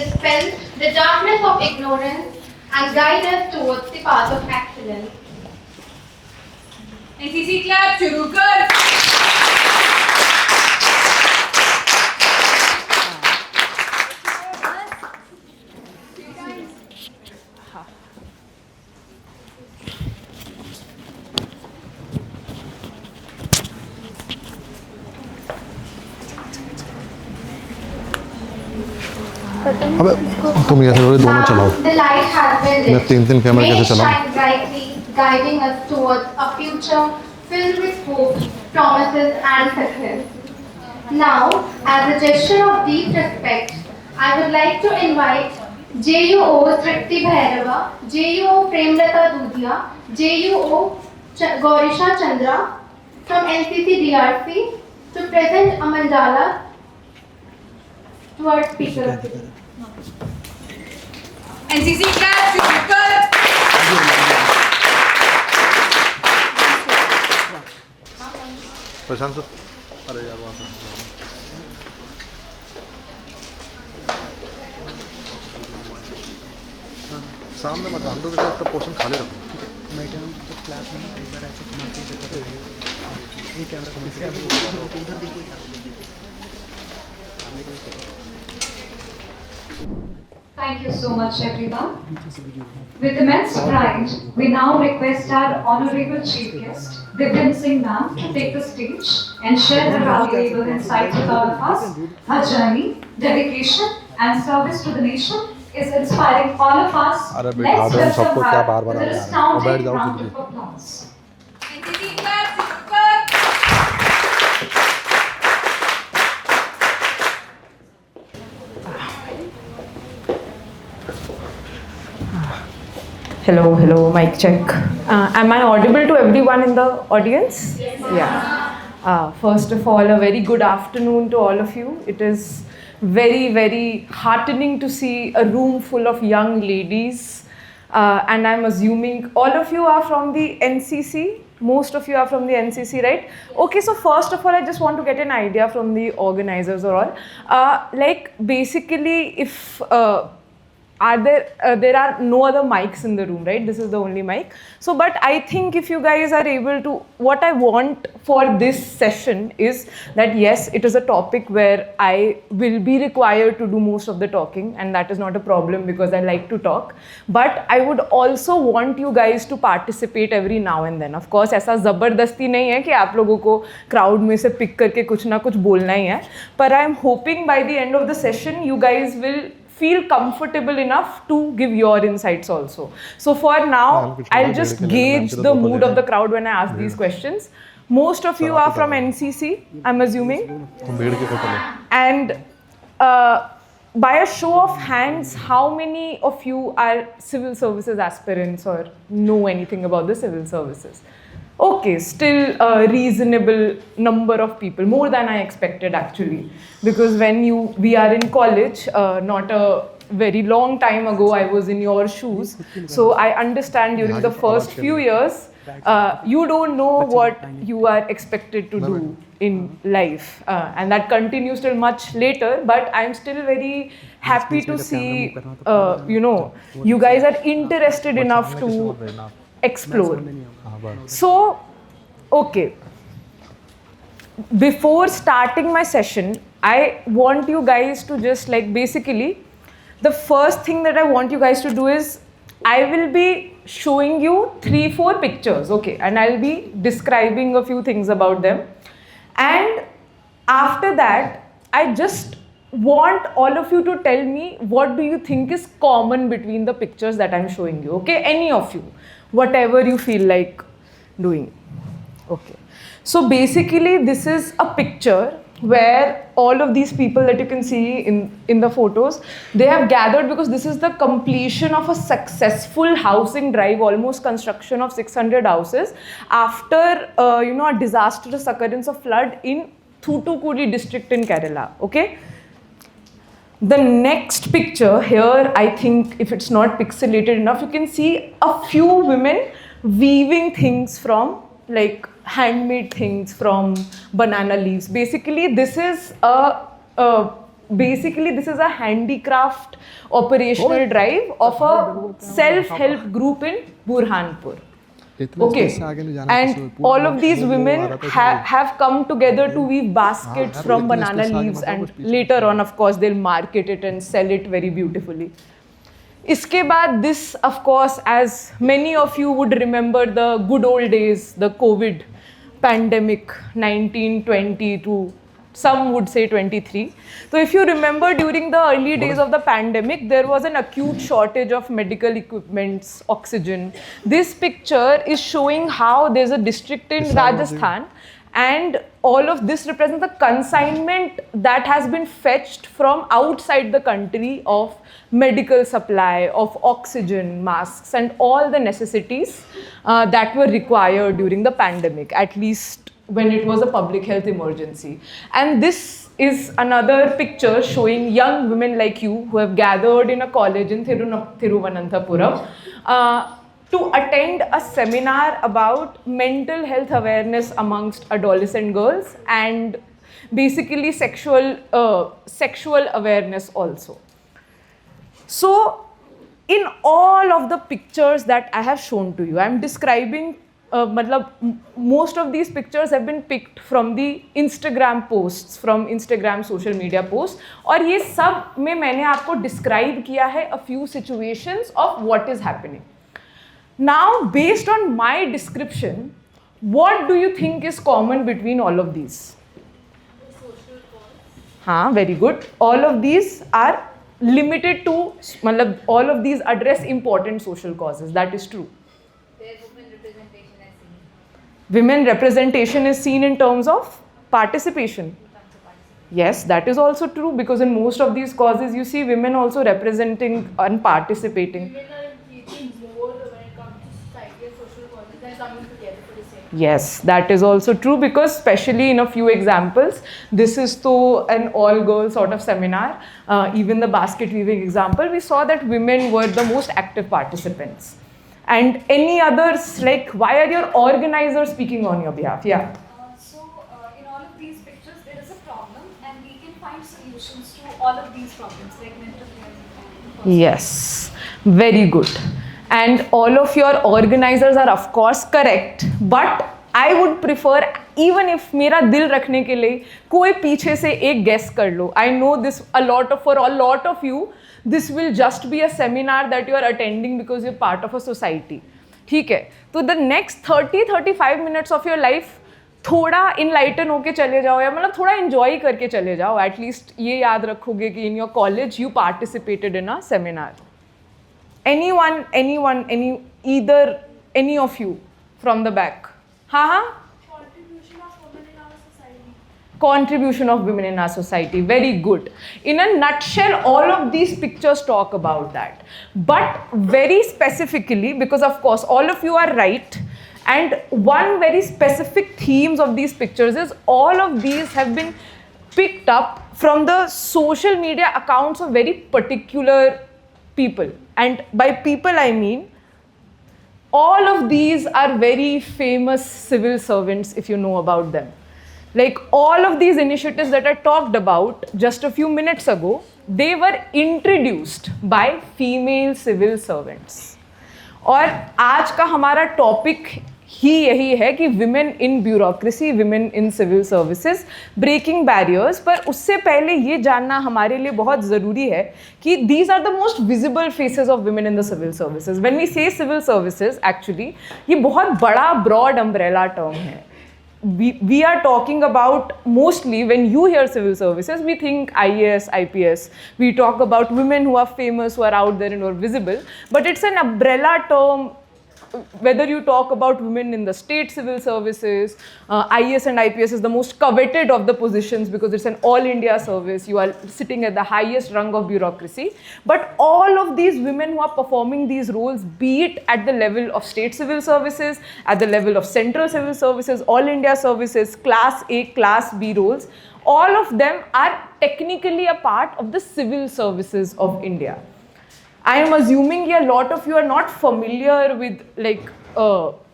dispel the darkness of ignorance and guide us towards the path of excellence. NCC clap शुरू कर. अबे तुम कैसे लोगे दोनों चलाओ The light has been lit. मैं तीन कैमरे May it कैसे चलाऊं shine brightly, guiding us towards a future filled with hope, promises, and success. Now, as a gesture of deep respect, I would like to invite JUO Tripti Bhairava, JUO Premlata Dudhia, JUO Gaurisha Chandra from NCC DRC to present a mandala to our speaker of the day. NCC clap शुरू कर. प्रशांत sir अरे यार वहाँ से सामने मत अंदर के साथ पोर्शन खाली रखो मैडम तो क्लास में एक बार ऐसे घुमा के करते हैं ये कैमरा घुमा के उधर देखो Thank you so much, everyone. With immense pride, we now request our Honorable Chief Guest, Divyan Singh Ma'am, to take the stage and share her valuable insights with all of us. Her journey, dedication, and service to the nation is inspiring all of us. अरे बेटा, Let's तुम welcome सबको क्या her बार-बार with uh an रहा है? astounding बैठ जाओ round खुद भी। of applause. NCC clap शुरू कर. Hello, mic check. Am I audible to everyone in the audience? Yes. Yeah. First of all, a very good afternoon to all of you. It is very, very heartening to see a room full of young ladies. And I'm assuming all of you are from the NCC. Most of you are from the NCC, right? Okay, so first of all, I just want to get an idea from the organizers or all. Like, basically, if there are no other mics in the room, right? This is the only mic. So, but I think if you guys are able to, what I want for this session is that yes, it is a topic where I will be required to do most of the talking, and that is not a problem because I like to talk. But I would also want you guys to participate every now and then. Of course, ऐसा ज़बरदस्ती नहीं है कि आप लोगों को crowd में से pick करके कुछ ना कुछ बोलना ही है. But I am hoping by the end of the session, you guys will feel comfortable enough to give your insights also. So for now, I'll just gauge the mood of the crowd when I ask these questions. Most of you are from NCC, I'm assuming. तुम भीड़ की photo low And by a show of hands, how many of you are civil services aspirants or know anything about the civil services? Okay, still a reasonable number of people, more than I expected actually. Because when we are in college, not a very long time ago, I was in your shoes. So I understand during the first few years, you don't know what you are expected to do in life. And that continues till much later, but I'm still very happy to see, you guys are interested enough to explore. So, okay. Before starting my session, I want you guys to just basically, the first thing that I want you guys to do is, I will be showing you 3-4 pictures, okay, and I'll be describing a few things about them. And after that, I just want all of you to tell me what do you think is common between the pictures that I'm showing you, okay? Any of you, whatever you feel like doing, okay. So basically, this is a picture where all of these people that you can see in the photos, they have gathered because this is the completion of a successful housing drive, almost construction of 600 houses after a disastrous occurrence of flood in Thoothukudi district in Kerala, okay? The next picture here, I think if it's not pixelated enough, you can see a few women weaving things from handmade things from banana leaves. Basically, this is basically this is a handicraft operational drive of a self-help group in Burhanpur. Okay, and all of these women have come together to weave baskets from banana leaves, and later on, of course, they'll market it and sell it very beautifully. Iske baad, this, of course, as many of you would remember the good old days, the COVID pandemic, 1920 to some would say 23. So if you remember, during the early days of the pandemic, there was an acute shortage of medical equipments, oxygen. This picture is showing how there's a district in Rajasthan, and all of this represents the consignment that has been fetched from outside the country of medical supply, of oxygen, masks, and all the necessities that were required during the pandemic, at least when it was a public health emergency. And this is another picture showing young women like you who have gathered in a college in Thiruvananthapuram to attend a seminar about mental health awareness amongst adolescent girls and basically sexual awareness also. So in all of the pictures that I have shown to you, I am describing most of these pictures have been picked from the Instagram posts, from Instagram social media posts, और ये सब में मैंने आपको describe किया है a few situations of what is happening. Now, based on my description, what do you think is common between all of these? हाँ, very good. All of these are limited to, all of these address important social causes. That is true. Women representation is seen in terms of participation. Yes, that is also true, because in most of these causes you see women also representing and participating. Women are engaging more when it comes to society and social causes than coming together for the same. Yes, that is also true, because especially in a few examples, this is to an all-girl sort of seminar. Even the basket weaving example, we saw that women were the most active participants. And any others, like, why are your organizers speaking on your behalf? Yeah. In all of these pictures, there is a problem, and we can find solutions to all of these problems, like mental health. Yes, very good. And all of your organizers are of course correct, but I would prefer, even if मेरा दिल रखने के लिए कोई पीछे से एक guess कर लो. I know this for a lot of you, this will just be a seminar that you are attending because you're part of a society. ठीक है, तो the next 30-35 minutes of your life थोड़ा enlighten होके चले जाओ, या मतलब थोड़ा enjoy करके चले जाओ. At least ये याद रखोगे कि in your college you participated in a seminar. Any of you from the back? हाँ. Contribution of women in our society. Very good. In a nutshell, all of these pictures talk about that. But very specifically, because of course all of you are right, and one very specific themes of these pictures is all of these have been picked up from the social media accounts of very particular people. And by people I mean all of these are very famous civil servants, if you know about them. Like all of these initiatives that I talked about just a few minutes ago, they were introduced by female civil servants. और आज का हमारा topic ही यही है कि women in bureaucracy, women in civil services, breaking barriers. पर उससे पहले ये जानना हमारे लिए बहुत ज़रूरी है कि these are the most visible faces of women in the civil services. When we say civil services, actually ये बहुत बड़ा broad umbrella term है. We are talking about, mostly when you hear civil services, we think IAS, IPS. We talk about women who are famous, who are out there and who are visible. But it's an umbrella term, whether you talk about women in the state civil services, IAS and IPS is the most coveted of the positions because it's an all India service. You are sitting at the highest rung of bureaucracy. But all of these women who are performing these roles, be it at the level of state civil services, at the level of central civil services, all India services, class A, class B roles, all of them are technically a part of the civil services of India. I am assuming a lot of you are not familiar with like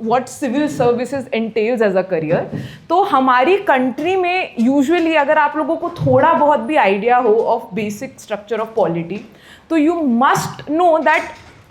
what civil services entails as a career. तो हमारी country में usually अगर आप लोगों को थोड़ा बहुत भी आइडिया हो of basic structure of polity, तो you must know that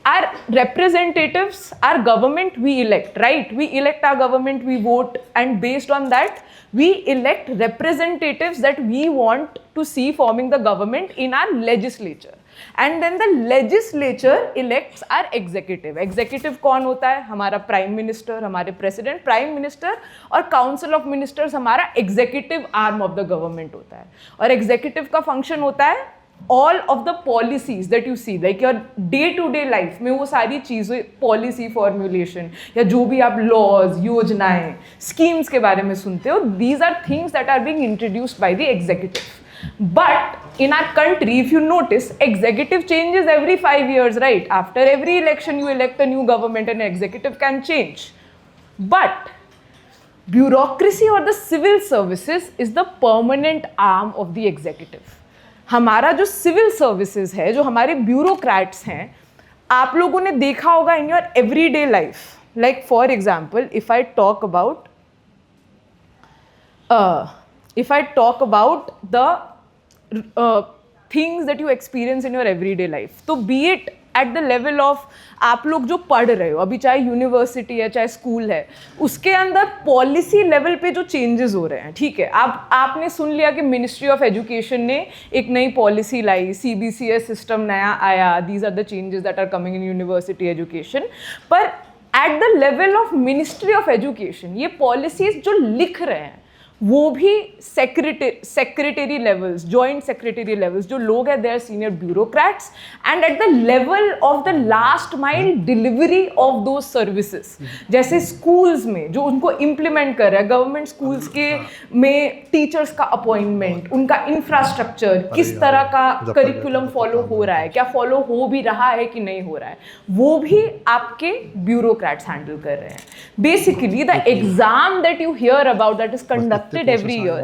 our representatives, our government we elect, right? We elect our government, we vote, and based on that, we elect representatives that we want to see forming the government in our legislature. And then the legislature elects our executive. Executive कौन होता है? हमारा prime minister, हमारे president, prime minister और council of ministers हमारा executive arm of the government होता है. और executive का function होता है all of the policies that you see, like your day-to-day life में वो सारी चीज़ें, policy formulation या जो भी आप laws, योजनाएं, schemes के बारे में सुनते हो, these are things that are being introduced by the executive. But in our country, if you notice, executive changes every 5 years, right? After every election, you elect a new government and executive can change. But bureaucracy or the civil services is the permanent arm of the executive. हमारा जो civil services है, जो हमारे bureaucrats हैं, आप लोगों ने देखा होगा in your everyday life. Like for example, if I talk about the things that you experience in your everyday life, तो be it at the level of आप लोग जो पढ़ रहे हो अभी, चाहे यूनिवर्सिटी है चाहे स्कूल है, उसके अंदर पॉलिसी लेवल पे जो चेंजेस हो रहे हैं, ठीक है, आपने सुन लिया कि मिनिस्ट्री ऑफ एजुकेशन ने एक नई पॉलिसी लाई, CBCS सिस्टम नया आया, these are the changes that are coming in university education. पर at the level of ministry of education ये पॉलिसीज जो लिख रहे हैं वो भी secretary levels, joint secretary levels जो लोग हैं, they are senior bureaucrats, and at the level of the last mile delivery of those services. जैसे स्कूल्स में जो उनको इम्प्लीमेंट कर रहा है, गवर्नमेंट स्कूल्स के में टीचर्स का अपॉइंटमेंट, उनका इंफ्रास्ट्रक्चर, किस तरह का करिकुलम फॉलो हो रहा है, क्या फॉलो हो भी रहा है कि नहीं हो रहा है, वो भी आपके ब्यूरोक्रेट्स हैंडल कर रहे हैं. Basically the exam that you here about that is conducted every year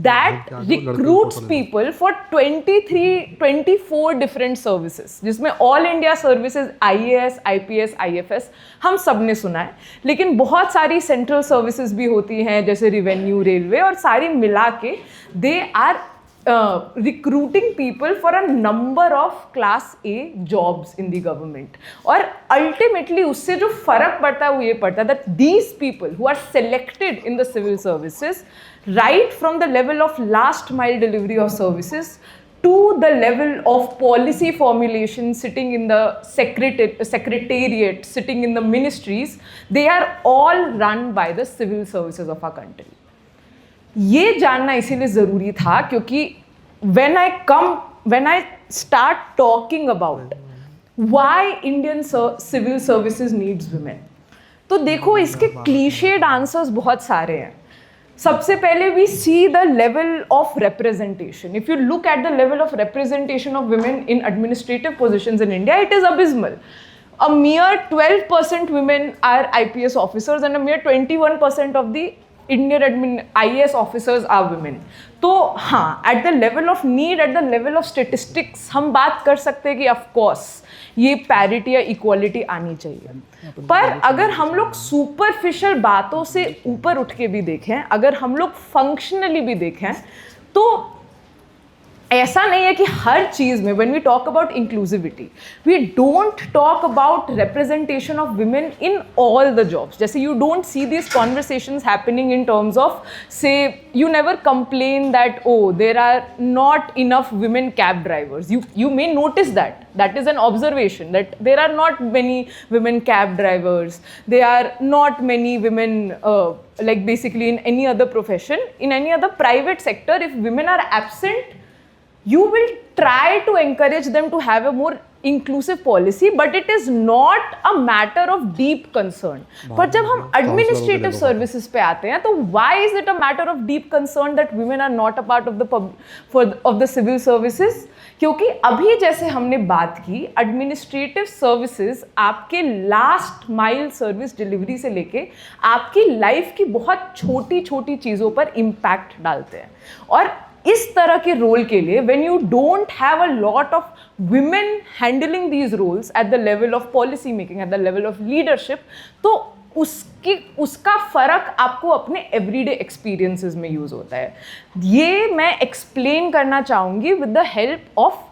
that recruits people for 24 different services, जिसमें all India services IAS, IPS, IFS हम सब ने सुना है, लेकिन बहुत सारी सेंट्रल सर्विसेज भी होती हैं जैसे रिवेन्यू, रेलवे, और सारी मिला के they are recruiting people for a number of class A jobs in the government. और ultimately उससे जो फर्क पड़ता है वो ये पड़ता है that these people who are selected in the civil services, right from the level of last mile delivery of services to the level of policy formulation, sitting in the secretariat, sitting in the ministries, they are all run by the civil services of our country. ये जानना इसीलिए ज़रूरी था क्योंकि when I start talking about why Indian civil services needs women, तो देखो इसके cliched answers बहुत सारे हैं. सबसे पहले we see the level of representation. If you look at the level of representation of women in administrative positions in India, it is abysmal. A mere 12% women are IPS officers and a mere 21% of the Indian IAS officers are women. तो हाँ, at the level of need, at the level of statistics हम बात कर सकते हैं कि of course ये parity या equality आनी चाहिए. पर अगर हम लोग superficial बातों से ऊपर उठ के भी देखें, अगर हम लोग functionally भी देखें, तो ऐसा नहीं है कि हर चीज़ में when we talk about inclusivity, we don't talk about representation of women in all the jobs. जैसे you don't see these conversations happening in terms of, say, you never complain that, oh, there are not enough women cab drivers. You may notice that. That is an observation that there are not many women cab drivers. There are not many women, like basically in any other profession, in any other private sector, if women are absent, you will try to encourage them to have a more inclusive policy, but it is not a matter of deep concern. पर जब हम administrative services पे आते हैं, तो why is it a matter of deep concern that women are not a part of the civil services? क्योंकि अभी जैसे हमने बात की, administrative services आपके last mile service delivery से लेके आपकी life की बहुत छोटी छोटी चीज़ों पर impact डालते हैं. और इस तरह के रोल के लिए when you don't have a lot of women handling these roles at the level of policy making, at the level of leadership, तो उसका फ़र्क आपको अपने एवरीडे एक्सपीरियंसेस में यूज़ होता है. ये मैं एक्सप्लेन करना चाहूँगी with the help of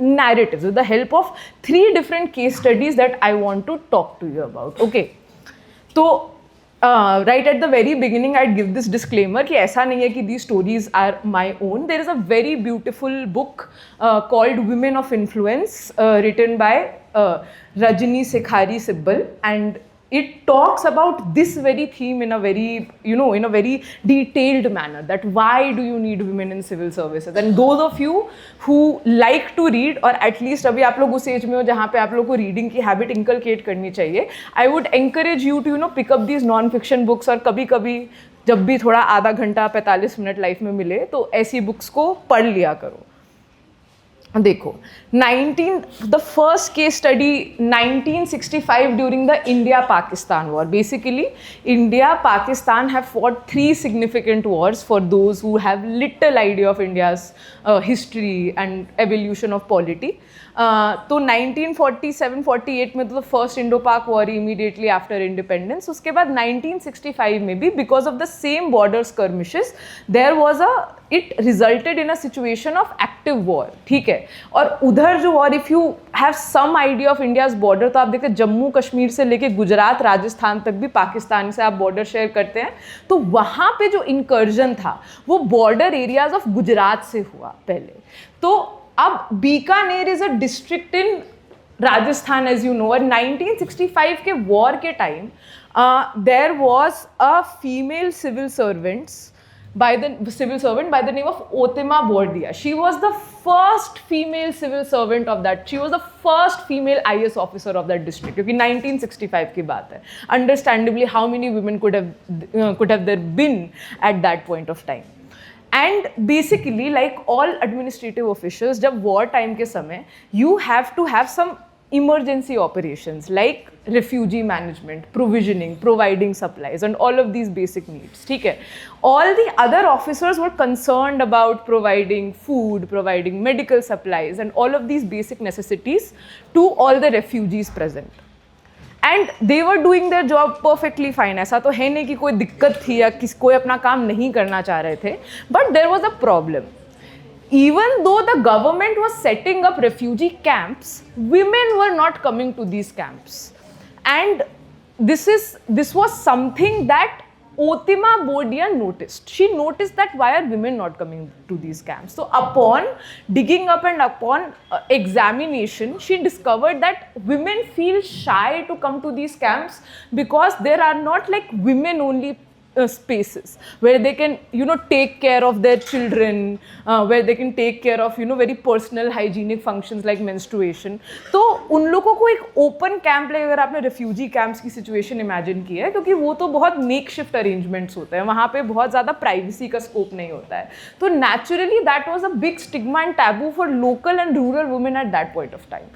narratives, with the help of 3 different case studies that I want to talk to you about. Okay. So, right at the very beginning, I'd give this disclaimer कि ऐसा नहीं है कि these stories are my own. There is a very beautiful book called Women of Influence, written by Rajni Sekhari Sibbal, and it talks about this very theme in a very, in a very detailed manner, that why do you need women in civil services. And those of you who like to read, or at least अभी आप लोग उस as में हो जहाँ पे आप लोग को रीडिंग की हैबिट इंकलकेट करनी चाहिए, I would encourage you to pick up these non-fiction books, और कभी कभी जब भी थोड़ा आधा घंटा 45 मिनट लाइफ में मिले तो ऐसी बुक्स को पढ़ लिया करो. देखो, the first case study, 1965 during the India-Pakistan war. Basically, India-Pakistan have fought 3 significant wars for those who have little idea of India's history and evolution of polity. तो 1947-48 में तो first Indo Pak war immediately after independence. उसके बाद 1965 में भी because of the same border skirmishes there was it resulted in a situation of active war. ठीक है, और उधर जो war, if you have some idea of India's border, तो आप देखते जम्मू कश्मीर से लेके गुजरात राजस्थान तक भी पाकिस्तान से आप बॉर्डर शेयर करते हैं. तो वहाँ पे जो इंकर्जन था वो बॉर्डर एरियाज ऑफ गुजरात से हुआ पहले. तो अब Bikaner is a district in Rajasthan as you know. और 1965 के वॉर के time there was a female civil servant by the name of Otima Bordia. She was the first female civil servant of that. She was the first female IS officer of that district. क्योंकि 1965 की बात है. Understandably, how many women could have there been at that point of time? And basically, like all administrative officials, जब war time के समय, you have to have some emergency operations like refugee management, provisioning, providing supplies, and all of these basic needs. ठीक है, all the other officers were concerned about providing food, providing medical supplies, and all of these basic necessities to all the refugees present. And they were doing their job perfectly fine. ऐसा तो है नहीं कि कोई दिक्कत थी या कोई अपना काम नहीं करना चाह रहे थे. But there was a problem. Even though the government was setting up refugee camps, women were not coming to these camps. And this was something that Otima Bordia noticed. She noticed that why are women not coming to these camps? So upon digging up and upon examination, she discovered that women feel shy to come to these camps because there are not like women only spaces where they can take care of their children, where they can take care of very personal hygienic functions like menstruation. तो उन लोगों को एक open camp लगे. अगर आपने refugee camps की situation imagine की है, क्योंकि वो तो बहुत मेक शिफ्ट अरेंजमेंट्स होते हैं, वहाँ पे बहुत ज़्यादा प्राइवेसी का स्कोप नहीं होता है. तो naturally that was a big stigma and taboo for local and rural women at that point of time.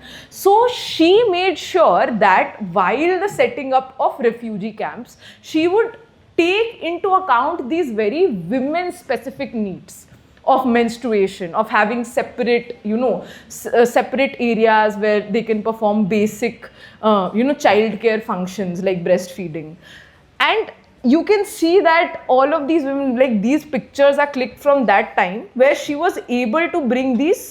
So she made sure that while the setting up of refugee camps, she would take into account these very women specific needs of menstruation, of having separate separate areas where they can perform basic child care functions like breastfeeding. And you can see that all of these women, like these pictures are clicked from that time where she was able to bring these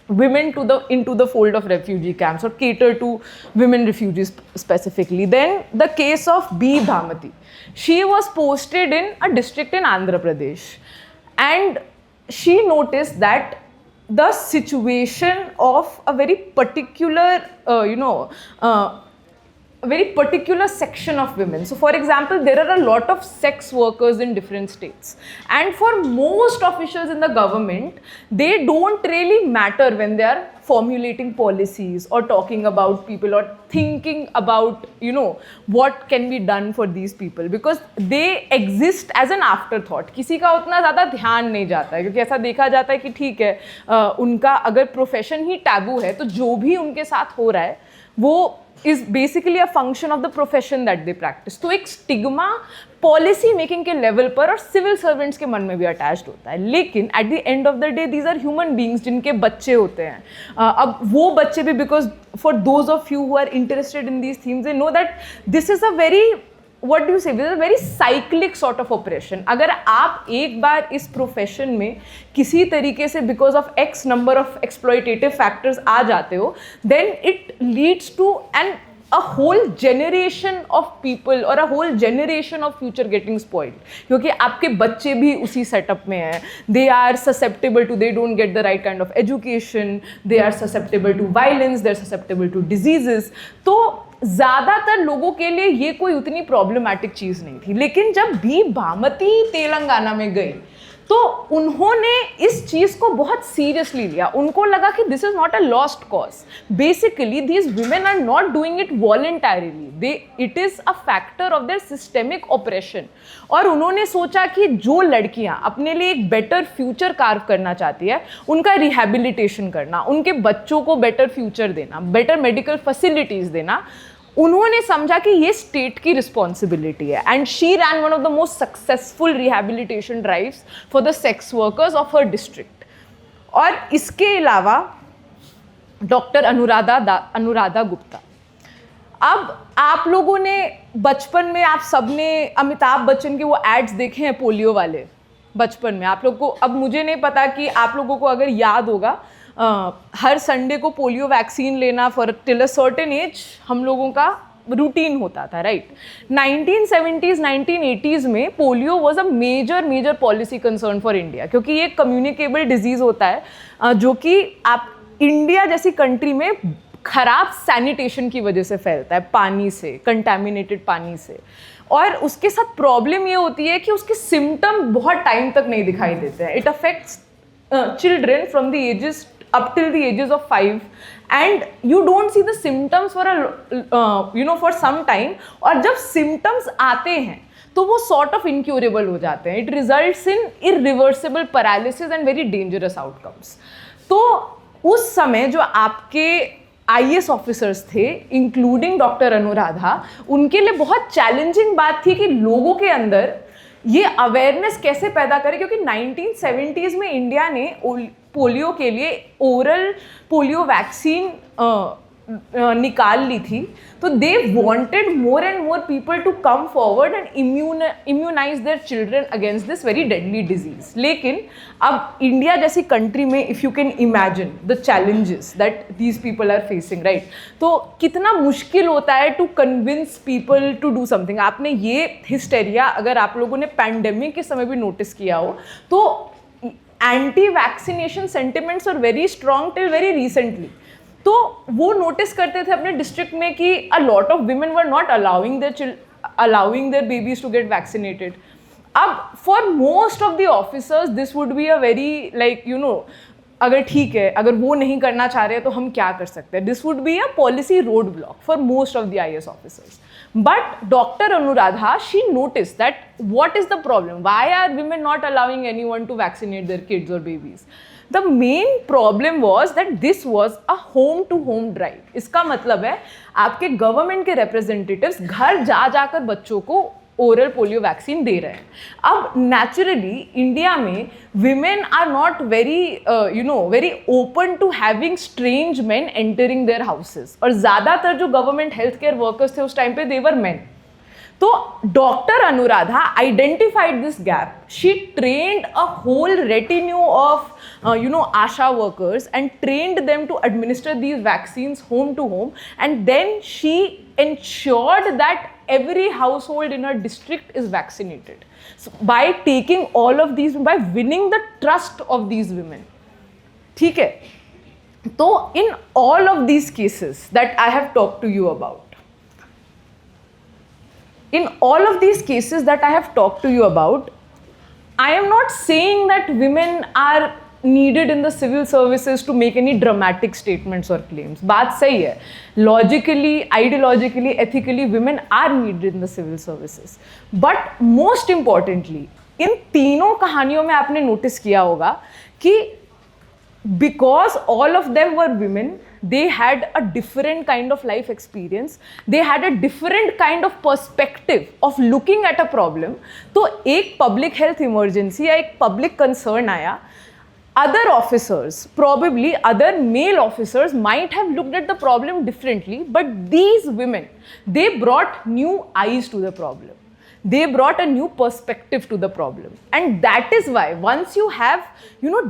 women into the fold of refugee camps, or cater to women refugees specifically. Then the case of B. Bhamati. She was posted in a district in Andhra Pradesh, and she noticed that the situation of a very particular a very particular section of women. So for example, there are a lot of sex workers in different states, and for most officials in the government, they don't really matter when they are formulating policies or talking about people or thinking about what can be done for these people, because they exist as an afterthought. किसी का उतना ज़्यादा ध्यान नहीं जाता है, क्योंकि ऐसा देखा जाता है कि ठीक है उनका अगर प्रोफेशन ही टैबू है तो जो भी उनके साथ हो रहा है वो is basically a function of the profession that they practice. तो एक स्टिग्मा पॉलिसी मेकिंग के लेवल पर और सिविल सर्वेंट्स के मन में भी अटैच्ड होता है, लेकिन at the end of the day these are human beings जिनके बच्चे होते हैं. अब वो बच्चे भी, because for those of you who are interested in these themes, they know that this is a very, what do you say, this is a very cyclic sort of oppression. अगर आप एक बार इस प्रोफेशन में किसी तरीके से because of X number of exploitative factors आ जाते हो, then it leads to an a whole generation of people or a whole generation of future getting spoiled, क्योंकि आपके बच्चे भी उसी सेटअप में हैं. they are susceptible to, they don't get the right kind of education, they are susceptible to violence, they are susceptible to diseases. तो ज़्यादातर लोगों के लिए ये कोई उतनी प्रॉब्लमैटिक चीज़ नहीं थी, लेकिन जब भी भामती तेलंगाना में गई तो उन्होंने इस चीज़ को बहुत सीरियसली लिया. उनको लगा कि this is not a lost cause. Basically these women are not doing it voluntarily, they it is a factor of their systemic operation. और उन्होंने सोचा कि जो लड़कियां अपने लिए एक बेटर फ्यूचर कार्व करना चाहती है, उनका रिहैबिलिटेशन करना, उनके बच्चों को बेटर फ्यूचर देना, बेटर मेडिकल फैसिलिटीज़ देना, उन्होंने समझा कि ये स्टेट की रिस्पॉन्सिबिलिटी है. And she rain one of the most successful rehabilitation drives for the sex workers of her district. और इसके अलावा डॉक्टर अनुराधा गुप्ता. अब आप लोगों ने बचपन में, आप सबने अमिताभ बच्चन के वो एड्स देखे हैं पोलियो वाले बचपन में. आप लोग को, अब मुझे नहीं पता कि आप लोगों को अगर याद होगा, हर संडे को पोलियो वैक्सीन लेना for till a certain age हम लोगों का रूटीन होता था, राइट. 1970s 1980s में polio was a major policy concern for India, क्योंकि ये कम्युनिकेबल डिजीज़ होता है जो कि आप इंडिया जैसी कंट्री में खराब सैनिटेशन की वजह से फैलता है, पानी से, कंटैमिनेटेड पानी से. और उसके साथ प्रॉब्लम ये होती है कि उसके सिम्टम बहुत टाइम तक नहीं दिखाई देते हैं. It affects children from the ages up till the ages of 5, and you don't see the symptoms for for some time. और जब symptoms आते हैं तो वो sort of incurable हो जाते हैं. It results in irreversible paralysis and very dangerous outcomes. तो उस समय जो आपके IAS ऑफिसर्स थे, इंक्लूडिंग डॉक्टर अनुराधा, उनके लिए बहुत चैलेंजिंग बात थी कि लोगों के अंदर ये अवेयरनेस कैसे पैदा करें, क्योंकि 1970s में इंडिया ने पोलियो के लिए ओरल पोलियो वैक्सीन निकाल ली थी. तो they wanted more and more people to come forward and immunize their children against this very deadly disease. लेकिन अब इंडिया जैसी कंट्री में, if you can imagine the challenges that these people are facing, right, तो कितना मुश्किल होता है to convince people to do something. आपने ये हिस्टेरिया अगर आप लोगों ने पैंडेमिक के समय भी नोटिस किया हो, तो anti vaccination sentiments are very strong till very recently. तो वो नोटिस करते थे अपने डिस्ट्रिक्ट में कि a lot of women were not allowing their babies to get vaccinated. अब for most of the officers this would be a very अगर ठीक है, अगर वो नहीं करना चाह रहे हैं तो हम क्या कर सकते हैं. This would be a policy road block for most of the IAS officers. But doctor Anuradha, she notice that what is the problem, why are women not allowing anyone to vaccinate their kids or babies. The main problem was that this was a home to home drive. इसका मतलब है आपके government के representatives घर जा जाकर बच्चों को ओरल पोलियो वैक्सीन दे रहे हैं. अब नेचुरली इंडिया में women are not very open to having strange man entering their houses. और ज़्यादातर जो गवर्नमेंट हेल्थ केयर वर्कर्स थे उस टाइम पे, दे वर मेन. तो doctor Anuradha identified this gap. She trained a whole retinue of ASHA workers and trained them to administer these vaccines home to home, and then she ensured that every household in her district is vaccinated. So by taking all of these, by winning the trust of these women. ठीक है, तो in all of these cases that I have talked to you about, I am not saying that women are needed in the civil services to make any dramatic statements or claims. बात सही है. Logically, ideologically, ethically, women are needed in the civil services. But most importantly, इन तीनों कहानियों में आपने notice किया होगा कि because all of them were women, they had a different kind of life experience, they had a different kind of perspective of looking at a problem. तो एक public health emergency या एक public concern आया, other officers, probably other male officers might have looked at the problem differently, but these women, they brought new eyes to the problem. They brought a new perspective to the problem. And that is why once you have,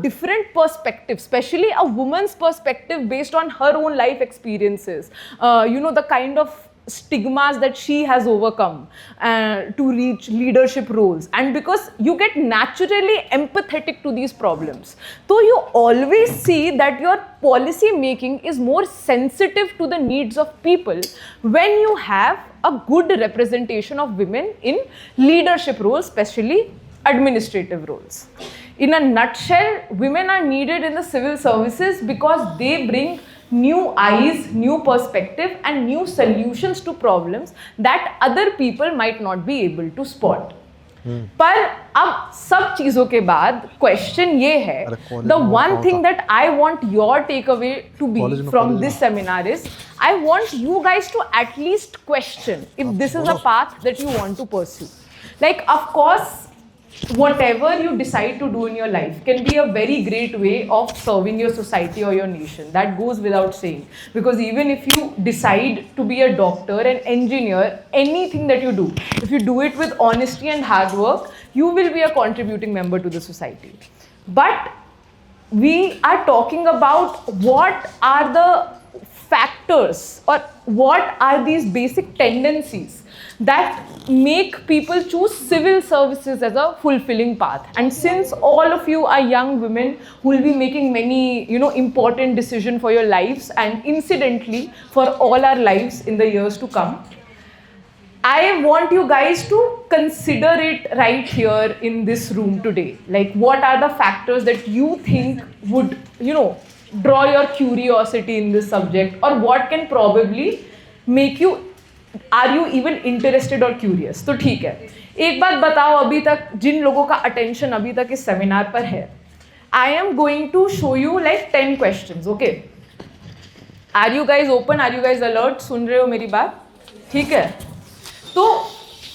different perspectives, especially a woman's perspective based on her own life experiences, the kind of stigmas that she has overcome to reach leadership roles, and because you get naturally empathetic to these problems, so you always see that your policy making is more sensitive to the needs of people when you have a good representation of women in leadership roles, especially administrative roles. In a nutshell, women are needed in the civil services because they bring new eyes, new perspective and new solutions to problems that other people might not be able to spot. पर अब सब चीजों के बाद question ये है, the one thing that I want your takeaway to be from this seminar is, I want you guys to at least question if this is a path that you want to pursue. Like, of course, whatever you decide to do in your life can be a very great way of serving your society or your nation. That goes without saying. Because even if you decide to be a doctor, an engineer, anything that you do, if you do it with honesty and hard work, you will be a contributing member to the society. But we are talking about what are the factors or what are these basic tendencies that make people choose civil services as a fulfilling path. And since all of you are young women who will be making many, important decisions for your lives and incidentally for all our lives in the years to come, I want you guys to consider it right here in this room today. Like, what are the factors that you think would, draw your curiosity in this subject, or what can probably make you, are you even interested or curious? तो ठीक है, एक बात बताओ अभी तक जिन लोगों का attention अभी तक इस seminar पर है, I am going to show you like 10 questions, okay? Are you guys open? Are you guys alert? सुन रहे हो मेरी बात? ठीक है? तो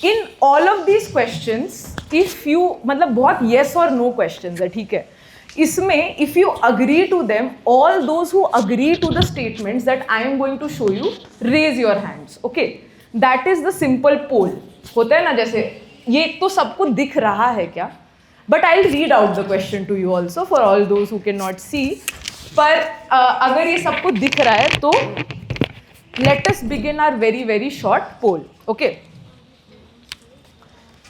in all of these questions, if you, मतलब बहुत yes or no questions है, ठीक है? इसमें if you agree to them, all those who agree to the statements that I am going to show you, raise your hands, okay? That is the simple poll. होता है ना, जैसे ये तो सबको दिख रहा है क्या? But I'll read out the question to you also for all those who cannot see. पर अगर ये सबको दिख रहा है तो let us begin our very very short poll, okay?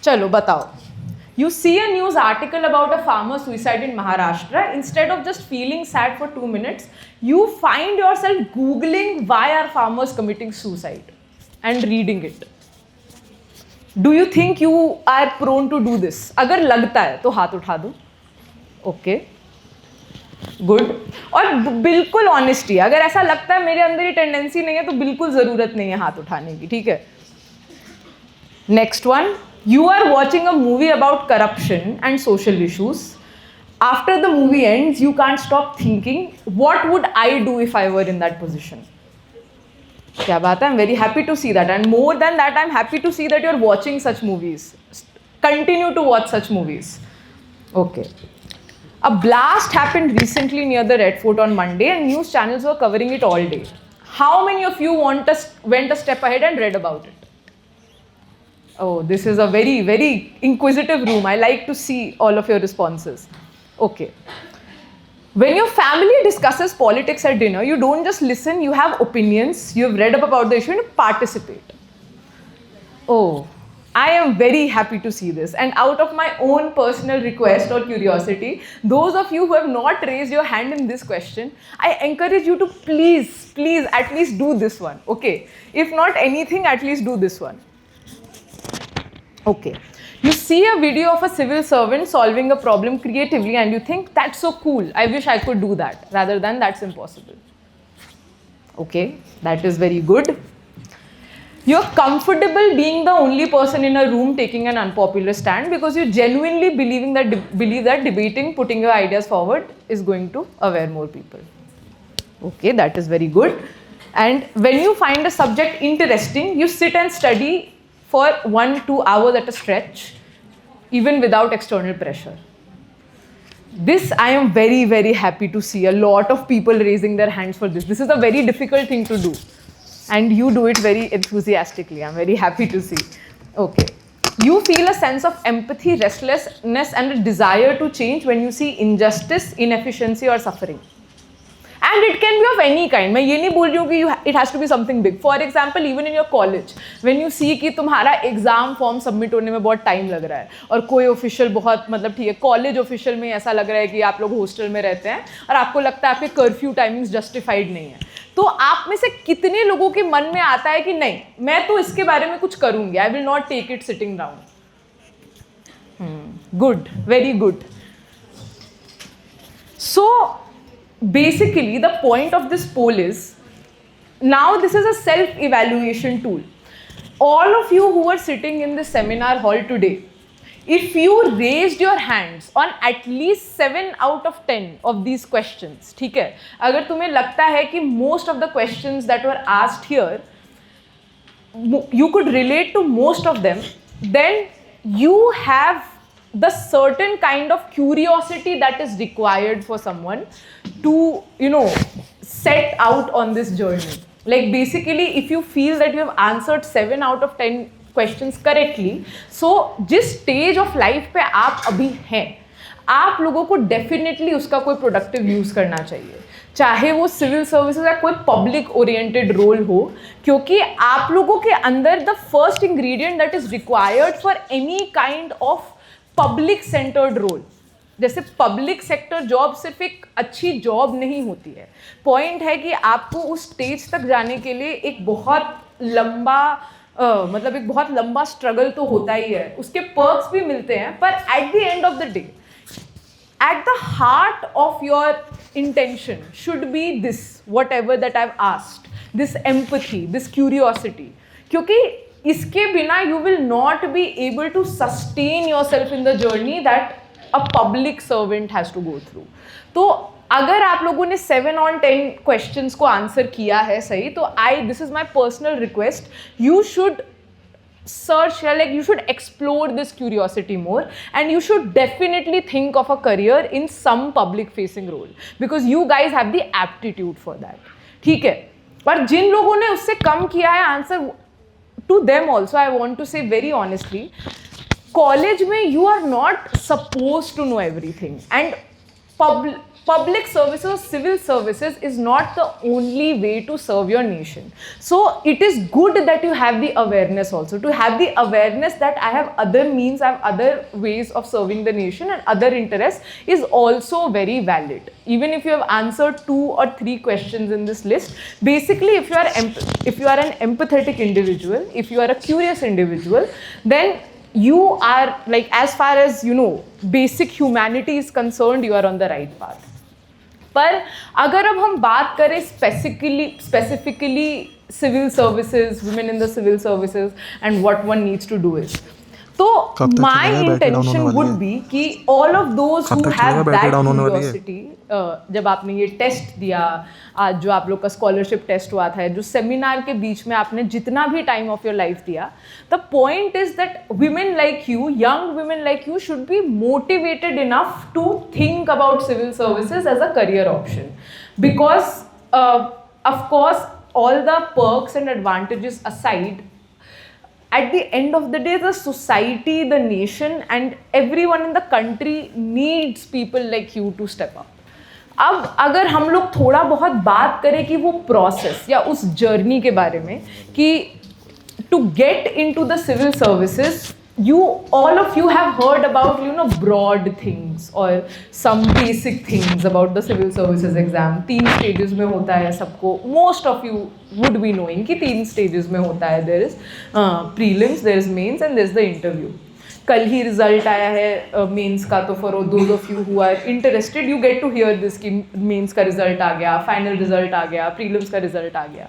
चलो बताओ. You see a news article about a farmer suicide in Maharashtra. Instead of just feeling sad for 2 minutes, you find yourself Googling why are farmers committing suicide and reading it. Do you think you are prone to do this? अगर लगता है तो हाथ उठा दो. Okay. Good. और बिल्कुल honesty. अगर ऐसा लगता है मेरे अंदर ये टेंडेंसी नहीं है तो बिल्कुल ज़रूरत नहीं है हाथ उठाने की, ठीक है? Next one. You are watching a movie about corruption and social issues. After the movie ends, you can't stop thinking, what would I do if I were in that position? क्या बात है? I'm very happy to see that. And more than that, I'm happy to see that you're watching such movies. Continue to watch such movies. Okay. A blast happened recently near the Red Fort on Monday and news channels were covering it all day. How many of you went a step ahead and read about it? Oh, this is a very, very inquisitive room. I like to see all of your responses. Okay. When your family discusses politics at dinner, you don't just listen, you have opinions, you have read up about the issue and participate. Oh, I am very happy to see this. And out of my own personal request or curiosity, those of you who have not raised your hand in this question, I encourage you to please, please at least do this one. Okay. If not anything, at least do this one. Okay. You see a video of a civil servant solving a problem creatively and you think, that's so cool, I wish I could do that, rather than that's impossible. Okay, that is very good. You're comfortable being the only person in a room taking an unpopular stand because you genuinely believe that debating, putting your ideas forward is going to aware more people. Okay, that is very good. And when you find a subject interesting, you sit and study for 1-2 hours at a stretch, even without external pressure. This I am very, very happy to see a lot of people raising their hands for this. This is a very difficult thing to do. And you do it very enthusiastically. I'm very happy to see. Okay. You feel a sense of empathy, restlessness, and a desire to change when you see injustice, inefficiency, or suffering. And it can be of any kind. मैं ये नहीं बोल रही हूँ कि it has to be something big. For example, even in your college, when you see कि तुम्हारा exam form submit होने में बहुत टाइम लग रहा है और कोई ऑफिशियल बहुत मतलब ठीक है कॉलेज ऑफिशियल में ऐसा लग रहा है कि आप लोग हॉस्टल में रहते हैं और आपको लगता है आपके कर्फ्यू टाइमिंग्स जस्टिफाइड नहीं है, तो आप में से कितने लोगों के मन में आता है कि नहीं मैं तो इसके बारे में कुछ करूँगी, I will not take it sitting down. Good, very good. So basically the point of this poll is, now this is a self-evaluation tool. All of you who are sitting in the seminar hall today, if you raised your hands on at least 7 out of 10 of these questions, ठीक है, अगर तुम्हें लगता है कि most of the questions that were asked here you could relate to most of them, then you have the certain kind of curiosity that is required for someone to, you know, set out on this journey. Like basically if you feel that you have answered 7 out of 10 questions correctly, so जिस stage of life पे आप अभी हैं, आप लोगों को definitely उसका कोई productive use करना चाहिए, चाहे वो सिविल सर्विसेज या कोई पब्लिक ओरिएंटेड रोल हो, क्योंकि आप लोगों के अंदर the first ingredient that is required for any kind of public centred role. जैसे पब्लिक सेक्टर जॉब सिर्फ एक अच्छी जॉब नहीं होती है, पॉइंट है कि आपको उस स्टेज तक जाने के लिए एक बहुत लंबा मतलब एक बहुत लंबा स्ट्रगल तो होता ही है, उसके पर्क्स भी मिलते हैं, पर at the end of the day at the heart of your intention should be this, whatever that I've asked, this empathy, this curiosity, क्योंकि इसके बिना you will not be able to sustain yourself in the journey that a public servant has to go through. तो अगर आप लोगों ने 7 on 10 questions को answer किया है सही, तो this is my personal request, you should search, like you should explore this curiosity more, and you should definitely think of a career in some public facing role because you guys have the aptitude for that. ठीक है, पर जिन लोगों ने उससे कम किया है answer, to them also I want to say very honestly, college में you are not supposed to know everything, and public services, civil services is not the only way to serve your nation. So it is good that you have the awareness also, to have the awareness that I have other means, I have other ways of serving the nation and other interests is also very valid. Even if you have answered 2 or 3 questions in this list, basically if you are an empathetic individual, if you are a curious individual, then you are, like, as far as you know basic humanity is concerned, you are on the right path. पर अगर अब हम बात करें specifically civil services, women in the civil services and what one needs to do is, तो my intention would be कि all of those who have that curiosity, जब आपने ये टेस्ट दिया आज, जो आप लोग का स्कॉलरशिप टेस्ट हुआ था, जो सेमिनार के बीच में आपने जितना भी टाइम ऑफ योर लाइफ दिया, the point is that women like you, young women like you should be motivated enough to think about civil services as a career option, because of course all the perks and advantages aside, at the end of the day the society, the nation and everyone in the country needs people like you to step up. अब अगर हम लोग थोड़ा बहुत बात करें कि वो प्रोसेस या उस जर्नी के बारे में, कि to get into the civil services, all of you have heard about, you know, broad things or some basic things about the civil services exam. 3 stages में होता है सबको, most of you would be knowing कि 3 stages में होता है. There is prelims, there is mains and there is the interview. कल ही result आया है मेंस का, तो for those of you who are interested you get to hear this कि मेंस का रिजल्ट आ गया, फाइनल रिजल्ट आ गया, प्रीलिम्स का रिजल्ट आ गया.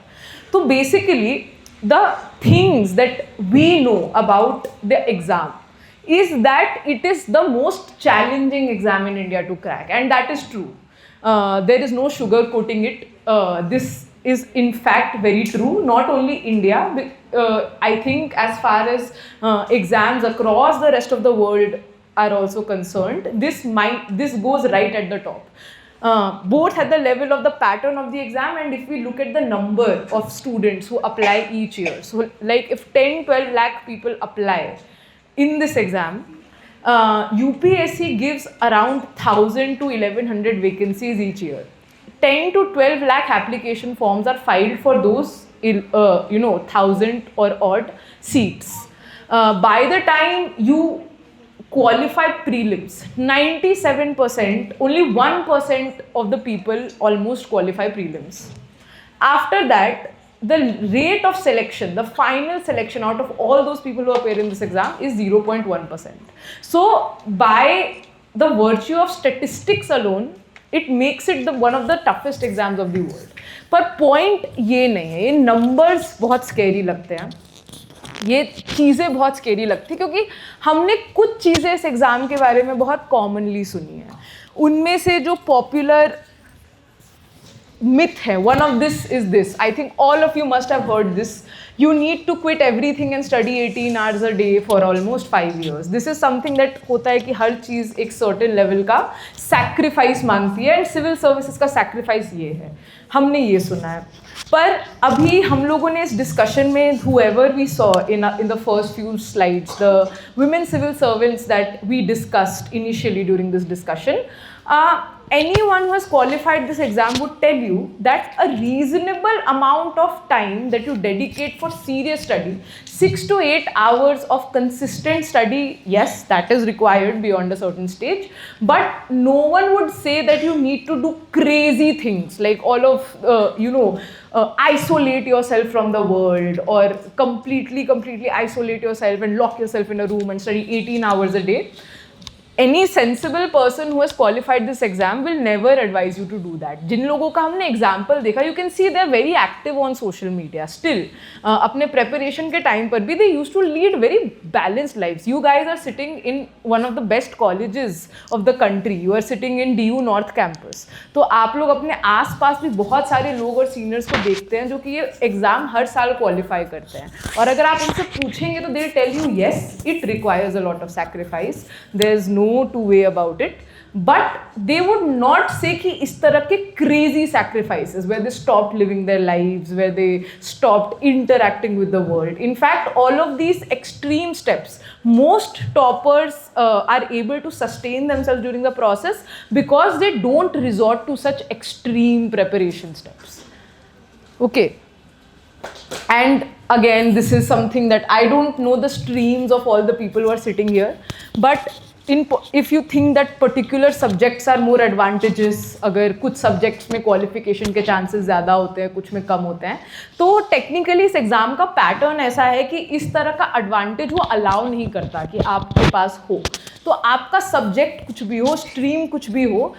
तो basically the things that we know about the exam is that it is the most challenging exam in India to crack, and that is true. There is no sugarcoating it. This is in fact very true. Not only India, but I think as far as exams across the rest of the world are also concerned, this goes right at the top. Both at the level of the pattern of the exam, and if we look at the number of students who apply each year. So like if 10-12 lakh people apply in this exam, UPSC gives around 1000 to 1100 vacancies each year. 10 to 12 lakh application forms are filed for those 1000 or odd seats. By the time you qualify prelims, 97%, only 1% of the people almost qualify prelims. After that, the rate of selection, the final selection out of all those people who appear in this exam is 0.1%. So by the virtue of statistics alone, it makes it one of the toughest exams of the world. पर point ये नहीं है, ये numbers बहुत scary लगते हैं, ये चीज़ें बहुत स्केरी लगती है, क्योंकि हमने कुछ चीज़ें इस एग्ज़ाम के बारे में बहुत कॉमनली सुनी हैं. उनमें से जो पॉपुलर myth है, one of this is this. I think all of you must have heard this. You need to quit everything and study 18 hours a day for almost 5 years. This is something that होता है कि हर चीज़ एक certain level का sacrifice मांगती है, and civil services का sacrifice ये है. हमने ये सुना है. पर अभी हम लोगों ने इस discussion में, whoever we saw in the first few slides, the women civil servants that we discussed initially during this discussion, anyone who has qualified this exam would tell you that a reasonable amount of time that you dedicate for serious study, 6 to 8 hours of consistent study, yes, that is required beyond a certain stage, but no one would say that you need to do crazy things like all of, isolate yourself from the world, or completely isolate yourself and lock yourself in a room and study 18 hours a day. Any sensible person who has qualified this exam will never advise you to do that. जिन लोगों का हमने example देखा, you can see they are very active on social media still. अपने preparation के time पर भी they used to lead very balanced lives. You guys are sitting in one of the best colleges of the country. You are sitting in DU North Campus. तो आप लोग अपने आस-पास भी बहुत सारे लोग और seniors को देखते हैं जो कि ये exam हर साल qualify करते हैं. और अगर आप उनसे पूछेंगे तो they'll tell you yes, it requires a lot of sacrifice. There's no two way about it, but they would not say कि इस तरह के crazy sacrifices where they stopped living their lives, where they stopped interacting with the world. In fact, all of these extreme steps, most toppers are able to sustain themselves during the process because they don't resort to such extreme preparation steps. Okay. And again, this is something that I don't know the streams of all the people who are sitting here, but if you think that particular subjects are more advantageous, अगर कुछ subjects में qualification के chances ज़्यादा होते हैं, कुछ में कम होते हैं, तो technically इस exam का pattern ऐसा है कि इस तरह का advantage वो allow नहीं करता कि आपके पास हो. तो आपका subject कुछ भी हो, stream कुछ भी हो,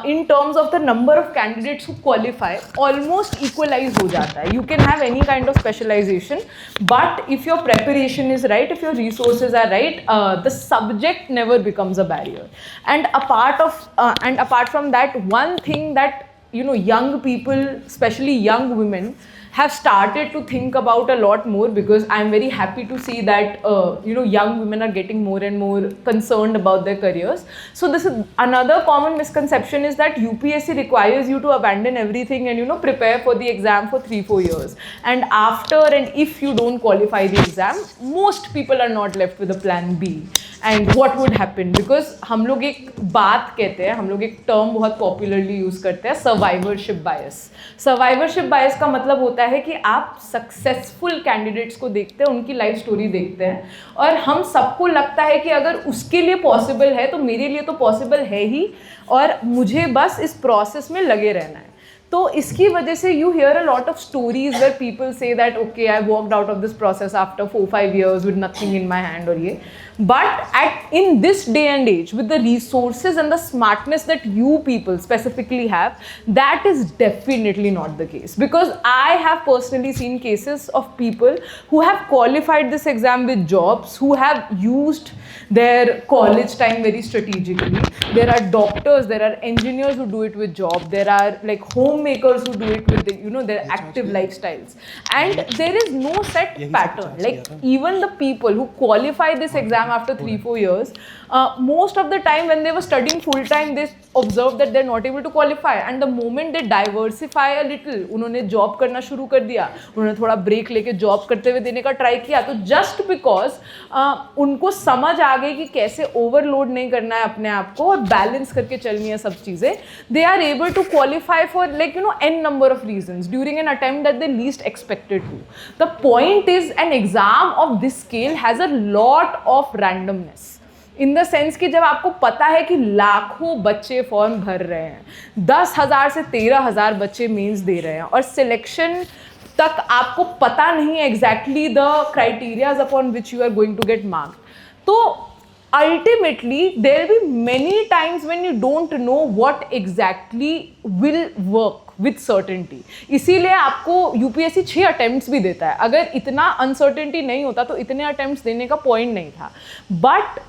in terms of the number of candidates who qualify, almost equalize हो जाता है. You can have any kind of specialization, but if your preparation is right, if your resources are right, the subject never becomes a barrier. And apart from that, one thing that young people, especially young women, have started to think about a lot more, because I'm very happy to see that young women are getting more and more concerned about their careers. So this is another common misconception, is that UPSC requires you to abandon everything and prepare for the exam for 3-4 years. And after and if you don't qualify the exam, most people are not left with a plan B. And what would happen? Because हम लोग एक बात कहते हैं, हम लोग एक term बहुत पॉपुलरली यूज़ करते हैं, सर्वाइवरशिप बायस. सर्वाइवरशिप बायस का मतलब होता है कि आप सक्सेसफुल कैंडिडेट्स को देखते हैं, उनकी लाइफ स्टोरी देखते हैं, और हम सबको लगता है कि अगर उसके लिए पॉसिबल है तो मेरे लिए तो पॉसिबल है ही, और मुझे बस इस प्रोसेस में लगे रहना है. तो इसकी वजह से you hear a lot of stories where people say that okay, I walked out of this process after 4-5 years with nothing in my hand or ये. But in this day and age, with the resources and the smartness that you people specifically have, that is definitely not the case. Because I have personally seen cases of people who have qualified this exam with jobs, who have used their college time very strategically. There are doctors, there are engineers who do it with job, there are like homemakers who do it with the, their active lifestyles, and there is no set pattern. Like even the people who qualify this exam after 3-4 years, most of the time when they were studying full time, they observed that they're not able to qualify, and the moment they diversify a little, उन्होंने job करना शुरू कर दिया, उन्होंने थोड़ा break लेके job करते हुए देने का try किया, तो just because उनको समझ आ गई कि कैसे overload नहीं करना है अपने आप को और balance करके चलनी है सब चीज़ें, they are able to qualify for n number of reasons during an attempt that they least expected to. The point is, an exam of this scale has a lot of randomness. In the sense कि जब आपको पता है कि लाखों बच्चे form भर रहे हैं, 10,000 से 13,000 बच्चे मेंस दे रहे हैं और सिलेक्शन तक आपको पता नहीं है exactly the criterias upon which you are going to get marked, तो ultimately there will be many times when you don't know what exactly will work with certainty. इसीलिए आपको UPSC 6 attempts भी देता है. अगर इतना uncertainty नहीं होता तो इतने attempts देने का point नहीं था. But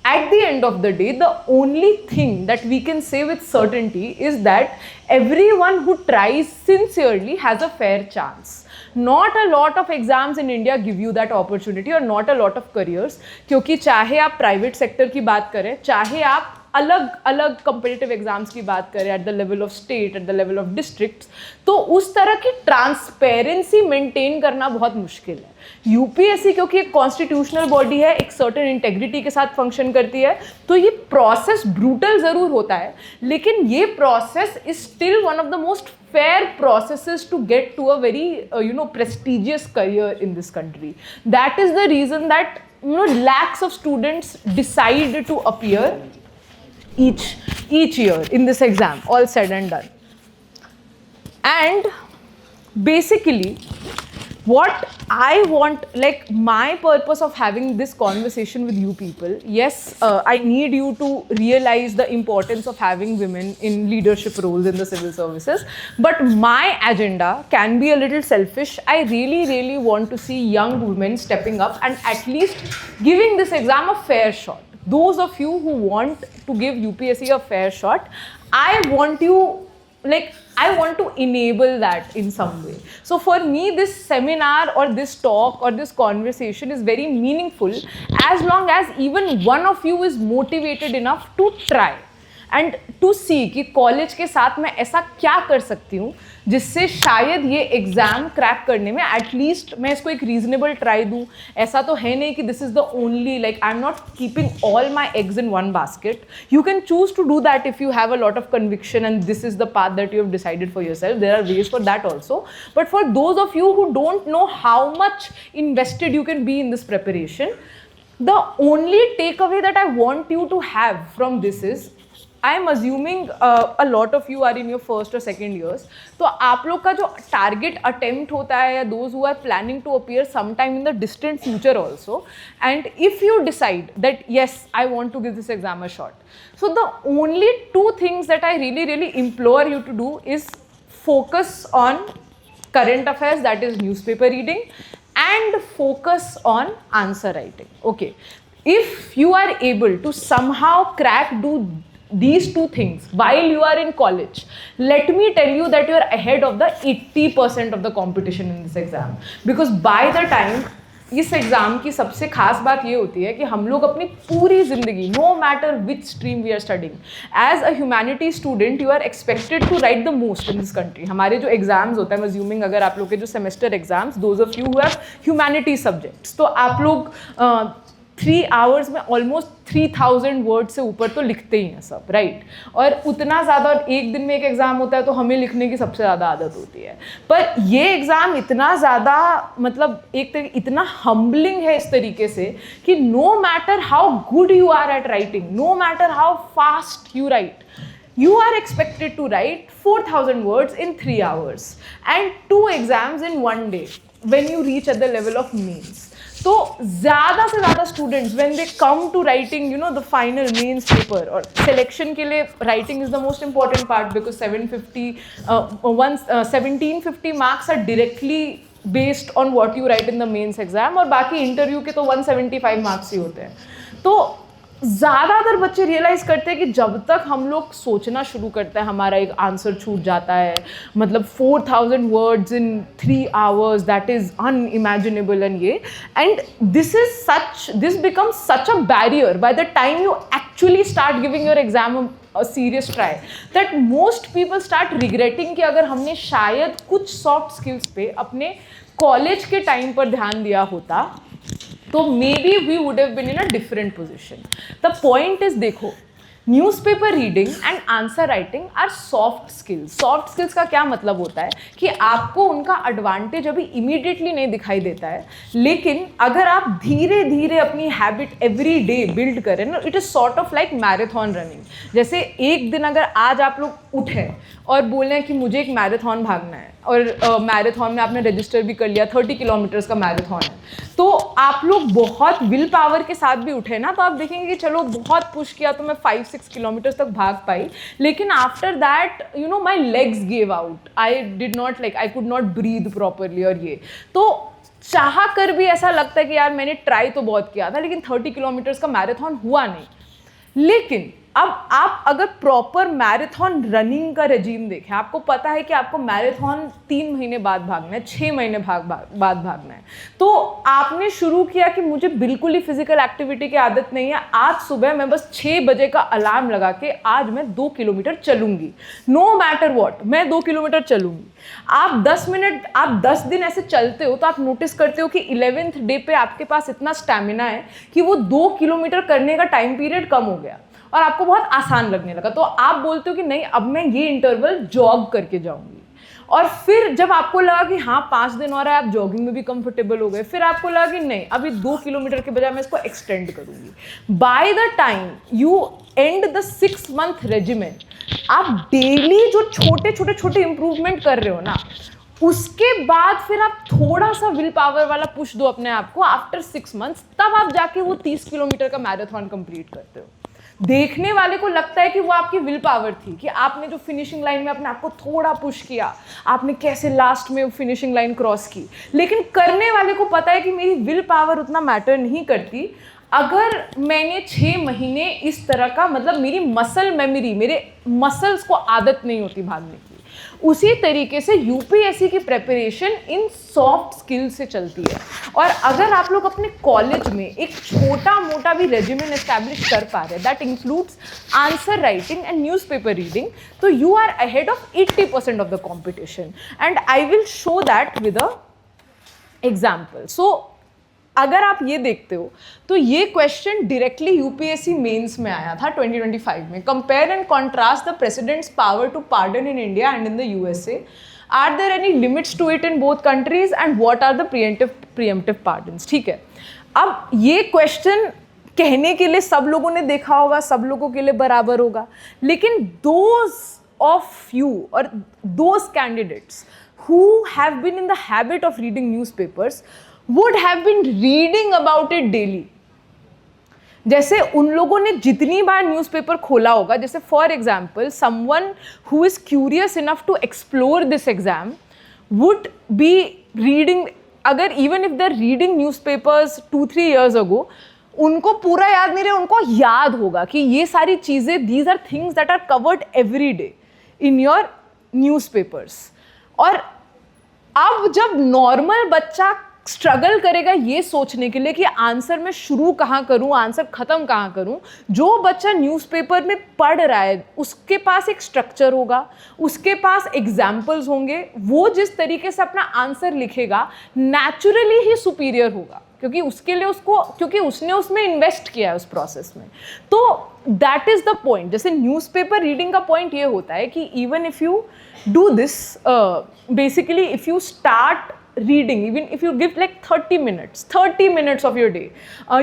at the end of the day, the only thing that we can say with certainty is that everyone who tries sincerely has a fair chance. Not a lot of exams in India give you that opportunity or not a lot of careers, क्योंकि चाहे आप private sector की बात करें, चाहे आप अलग अलग competitive exams की बात करें at the level of state, at the level of districts, तो उस तरह की transparency maintain करना बहुत मुश्किल है. यूपीएससी क्योंकि एक कॉन्स्टिट्यूशनल बॉडी है, एक सर्टेन इंटेग्रिटी के साथ फंक्शन करती है, तो ये प्रोसेस ब्रूटल ज़रूर होता है, लेकिन ये process is still one of the most fair processes to get to a very prestigious career in this country. That is the reason that lakhs of students decide to appear each year in this exam, all said and done. And basically what I want, like my purpose of having this conversation with you people, yes, I need you to realize the importance of having women in leadership roles in the civil services, but my agenda can be a little selfish. I really want to see young women stepping up and at least giving this exam a fair shot. Those of you who want to give UPSC a fair shot, I want to enable that in some way. So for me, this seminar or this talk or this conversation is very meaningful as long as even one of you is motivated enough to try and to see कि college के साथ मैं ऐसा क्या कर सकती हूँ जिससे शायद ये एग्ज़ाम क्रैक करने में एटलीस्ट मैं इसको एक रीजनेबल ट्राई दूँ. ऐसा तो है नहीं कि this is the only, like I am not keeping all my eggs in one basket. You can choose to do that if you have a lot of conviction and this is the path that you have decided for yourself. There are ways for that also, but for those of you who don't know how much invested you can be in this preparation, the only takeaway that I want you to have from this is, I am assuming a lot of you are in your first or second years, तो आप लोग का जो target attempt होता है या those who are planning to appear sometime in the distant future also, and if you decide that yes, I want to give this exam a shot, so the only two things that I really implore you to do is focus on current affairs, that is newspaper reading, and focus on answer writing. Okay, if you are able to somehow do these two things while you are in college, let me tell you that you are ahead of the 80% of the competition in this exam, because by the time इस exam की सबसे खास बात ये होती है कि हम लोग अपनी पूरी ज़िंदगी, no matter which stream we are studying, as a humanity student you are expected to write the most in this country. हमारे जो एग्जाम्स होते हैं, अज्यूमिंग अगर आप लोग के जो semester exams, those of you who have humanity subjects, तो आप लोग 3 hours में ऑलमोस्ट 3000 वर्ड से ऊपर तो लिखते ही हैं सब, राइट? और उतना ज़्यादा, एक दिन में एक एग्ज़ाम होता है तो हमें लिखने की सबसे ज़्यादा आदत होती है. पर ये एग्ज़ाम इतना ज़्यादा, मतलब एक तरीके इतना हम्बलिंग है इस तरीके से कि no matter how good you are at writing, no matter how fast you write, you are expected to write 4,000 words in 3 hours and 2 exams in 1 day when you reach at the level of means. तो ज़्यादा से ज़्यादा students when they come to writing the final means paper और selection के लिए writing is the most important part because 1750 marks are directly based on what you write in the mains exam और बाकी interview के तो 175 marks ही होते हैं. तो ज़्यादातर बच्चे रियलाइज़ करते हैं कि जब तक हम लोग सोचना शुरू करते हैं हमारा एक आंसर छूट जाता है. मतलब 4,000 words in 3 hours, that is unimaginable. And this becomes such a barrier by the time you actually start giving your exam a serious try that most people start regretting कि अगर हमने शायद कुछ सॉफ्ट स्किल्स पे अपने college के time पर ध्यान दिया होता तो maybe we would have been in a different position. The point is देखो, newspaper reading and answer writing are soft skills. Soft skills का क्या मतलब होता है कि आपको उनका एडवांटेज अभी इमीडिएटली नहीं दिखाई देता है, लेकिन अगर आप धीरे धीरे अपनी हैबिट एवरी डे बिल्ड करें ना, it is sort of like marathon running. जैसे एक दिन अगर आज आप लोग उठे और बोल रहे हैं कि मुझे एक मैराथन भागना है और मैराथन में आपने रजिस्टर भी कर लिया, 30 किलोमीटर्स का मैराथन है, तो आप लोग बहुत विल पावर के साथ भी उठे ना, तो आप देखेंगे कि चलो बहुत पुश किया तो मैं 5-6 किलोमीटर्स तक भाग पाई, लेकिन after that my legs gave out. I did not I could not breathe properly. और ये तो चाह कर भी ऐसा लगता है कि यार मैंने ट्राई तो बहुत किया था लेकिन 30 किलोमीटर्स का मैराथन हुआ नहीं. लेकिन अब आप अगर प्रॉपर मैराथन रनिंग का रेजीम देखें, आपको पता है कि आपको मैराथन 3 महीने बाद भागना है, 6 महीने बाद भागना है. तो आपने शुरू किया कि मुझे बिल्कुल ही फिजिकल एक्टिविटी की आदत नहीं है, आज सुबह मैं बस 6 बजे का अलार्म लगा के आज मैं 2 किलोमीटर चलूंगी, नो मैटर वॉट, मैं 2 किलोमीटर चलूंगी. आप 10 दिन ऐसे चलते हो तो आप नोटिस करते हो कि 11th डे पे आपके पास इतना स्टैमिना है कि वो 2 किलोमीटर करने का टाइम पीरियड कम हो गया और आपको बहुत आसान लगने लगा. तो आप बोलते हो कि नहीं, अब मैं ये इंटरवल जॉग करके जाऊंगी. और फिर जब आपको लगा कि हाँ 5 दिन और है, आप जॉगिंग में भी कंफर्टेबल हो गए, फिर आपको लगा कि नहीं, अभी 2 किलोमीटर के बजाय मैं इसको एक्सटेंड करूंगी. By the time you and the 6 month regimen, आप डेली जो छोटे इंप्रूवमेंट कर रहे हो ना, उसके बाद फिर आप थोड़ा सा विल पावर वाला पुश दो अपने आप को आफ्टर 6 months, तब आप जाके वो 30 किलोमीटर का मैराथन कंप्लीट करते हो. देखने वाले को लगता है कि वो आपकी विल पावर थी, कि आपने जो फिनिशिंग लाइन में अपने आप को थोड़ा पुश किया, आपने कैसे लास्ट में फिनिशिंग लाइन क्रॉस की. लेकिन करने वाले को पता है कि मेरी विल पावर उतना मैटर नहीं करती. अगर मैंने 6 महीने इस तरह का, मतलब मेरी मसल मेमोरी, मेरे मसल्स को आदत नहीं होती भागने की. उसी तरीके से यूपीएससी की प्रेपरेशन इन सॉफ्ट स्किल्स से चलती है. और अगर आप लोग अपने कॉलेज में एक छोटा मोटा भी रेजिमेन एस्टैब्लिश कर पा रहे हैं, that includes answer writing and newspaper reading, तो you are ahead of 80% of the competition. And I will show that with a example. So अगर आप ये देखते हो तो ये क्वेश्चन डायरेक्टली यूपीएससी मेंस में आया था 2025 में. Compare and contrast the president's power to pardon in India and in the USA. Are there any limits to it in both countries and what are the preemptive pardons. ठीक है, अब ये question कहने के लिए सब लोगों ने देखा होगा, सब लोगों के लिए बराबर होगा, लेकिन दोज ऑफ यू और those candidates who have been in the habit of reading newspapers would have been reading about it daily. जैसे उन लोगों ने जितनी बार न्यूज़पेपर खोला होगा, जैसे for example someone who is curious enough to explore this exam would be reading, अगर even if they are reading newspapers 2-3 years ago, उनको पूरा याद नहीं रहे, उनको याद होगा कि ये सारी चीज़ें, these are things that are covered every day in your newspapers. और अब जब नॉर्मल बच्चा स्ट्रगल करेगा ये सोचने के लिए कि आंसर मैं शुरू कहाँ करूँ, आंसर ख़त्म कहाँ करूँ, जो बच्चा न्यूज़पेपर में पढ़ रहा है उसके पास एक स्ट्रक्चर होगा, उसके पास एग्जाम्पल्स होंगे, वो जिस तरीके से अपना आंसर लिखेगा नेचुरली ही सुपीरियर होगा, क्योंकि उसके लिए क्योंकि उसने उसमें इन्वेस्ट किया है उस प्रोसेस में. तो दैट इज़ द पॉइंट. जैसे न्यूज़पेपर रीडिंग का पॉइंट ये होता है कि even if you do this, basically if you start reading, even if you give like 30 minutes of your day,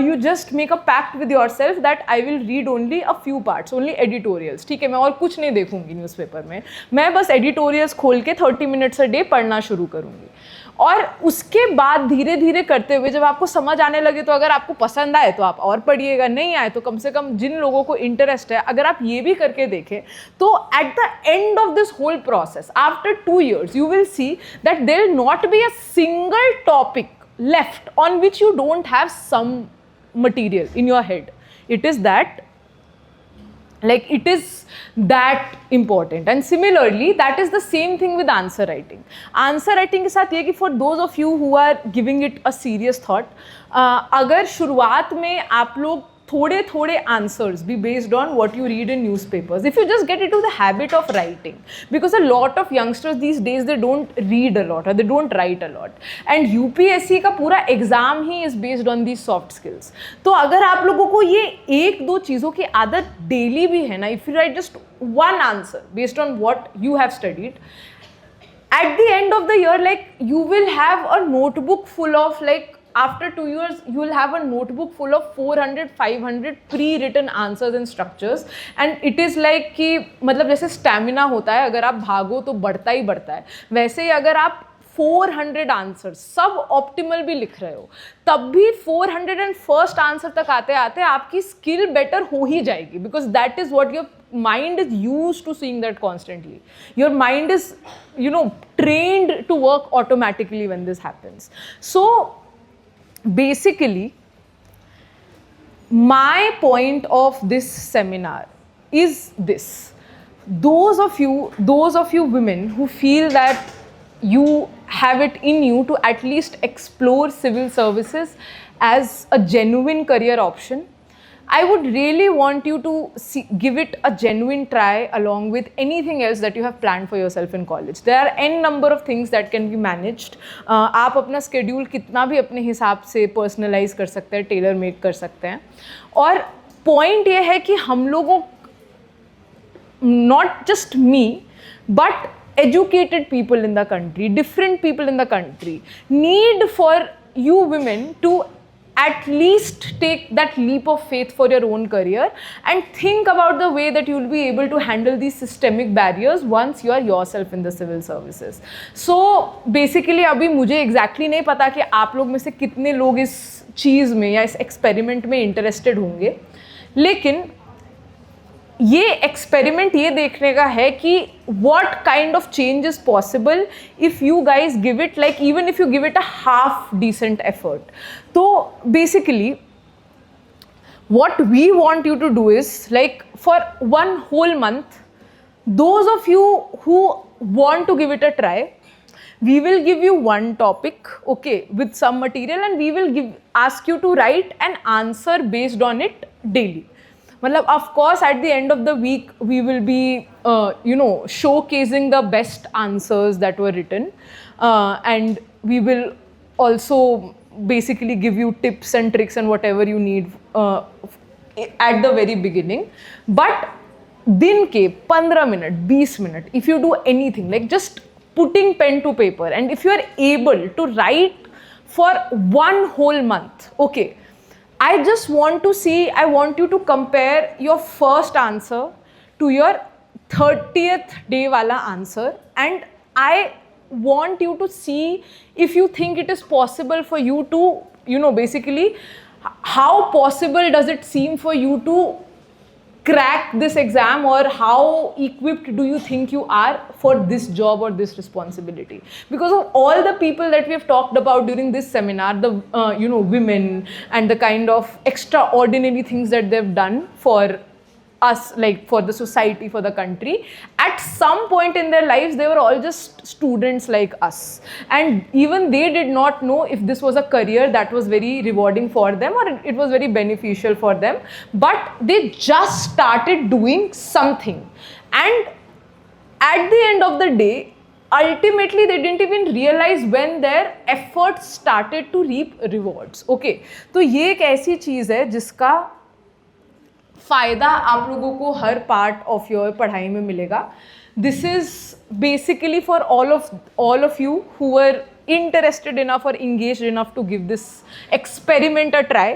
you just make a pact with yourself that I will read only a few parts, only editorials. ठीक है, मैं और कुछ नहीं देखूंगी newspaper में, मैं बस editorials खोल के 30 minutes a day पढ़ना शुरू करूंगी. और उसके बाद धीरे धीरे करते हुए जब आपको समझ आने लगे तो अगर आपको पसंद आए तो आप और पढ़िएगा, नहीं आए तो कम से कम जिन लोगों को इंटरेस्ट है अगर आप ये भी करके देखें तो at the end of this whole process after 2 years you will see that there will not be a single topic left on which you don't have some material in your head. It is that important. And similarly that is the same thing with answer writing. Answer writing के साथ ये कि for those of you who are giving it a serious thought, अगर शुरुआत में आप लोग थोड़े answers be based on what you read in newspapers, if you just get into the habit of writing, because a lot of youngsters these days they don't read a lot or they don't write a lot, and UPSC का पूरा exam he is based on these soft skills. तो अगर आप लोगों को ये 1-2 चीज़ों की आदत डेली भी है ना, if you write just one answer based on what you have studied, at the end of the year like you will have a notebook full of like after 2 years you will have a notebook full of 400-500 pre-written answers and structures, and it is like कि मतलब जैसे stamina होता है अगर आप भागो तो बढ़ता ही बढ़ता है, वैसे ही अगर आप 400 आंसर्स सब ऑप्टिमल भी लिख रहे हो तब भी 401st आंसर तक आते आते आपकी स्किल बेटर हो ही जाएगी, because that is what your mind is used to seeing that constantly. Your mind is trained to work automatically when this happens. So basically my point of this seminar is this: those of you women who feel that you have it in you to at least explore civil services as a genuine career option, I would really want you to give it a genuine try along with anything else that you have planned for yourself in college. There are n number of things that can be managed. आप अपना schedule कितना भी अपने हिसाब से personalize कर सकते हैं, tailor make कर सकते हैं. और point ये है कि हम लोगों, not just me, but educated people in the country, different people in the country, need for you women to at least take that leap of faith for your own career and think about the way that you will be able to handle these systemic barriers once you are yourself in the civil services. So basically अभी मुझे exactly नहीं पता कि आप लोग में से कितने लोग इस चीज़ में या इस एक्सपेरिमेंट में इंटरेस्टेड होंगे, लेकिन ये एक्सपेरिमेंट ये देखने का है कि what kind of change is possible if you guys give it, like even if you give it a half decent effort. So basically what we want you to do is, like for 1 whole month, those of you who want to give it a try, we will give you one topic, okay, with some material, and we will ask you to write an answer based on it daily. मतलब of course at the end of the week we will be showcasing the best answers that were written, and we will also basically give you tips and tricks and whatever you need at the very beginning. But दिन के 15 minute 20 minute if you do anything like just putting pen to paper, and if you are able to write for 1 whole month, okay, I just want to see, I want you to compare your first answer to your 30th day wala answer, and I want you to see if you think it is possible for you to, basically how possible does it seem for you to crack this exam, or how equipped do you think you are for this job or this responsibility. Because of all the people that we have talked about during this seminar, the women and the kind of extraordinary things that they've done for us, like for the society, for the country, at some point in their lives they were all just students like us, and even they did not know if this was a career that was very rewarding for them or it was very beneficial for them, but they just started doing something, and at the end of the day ultimately they didn't even realize when their efforts started to reap rewards. Okay, तो ये एक ऐसी चीज़ है जिसका फ़ायदा आप लोगों को हर पार्ट ऑफ योर पढ़ाई में मिलेगा. This is basically for all of you who were interested enough or engaged enough to give this experiment a try,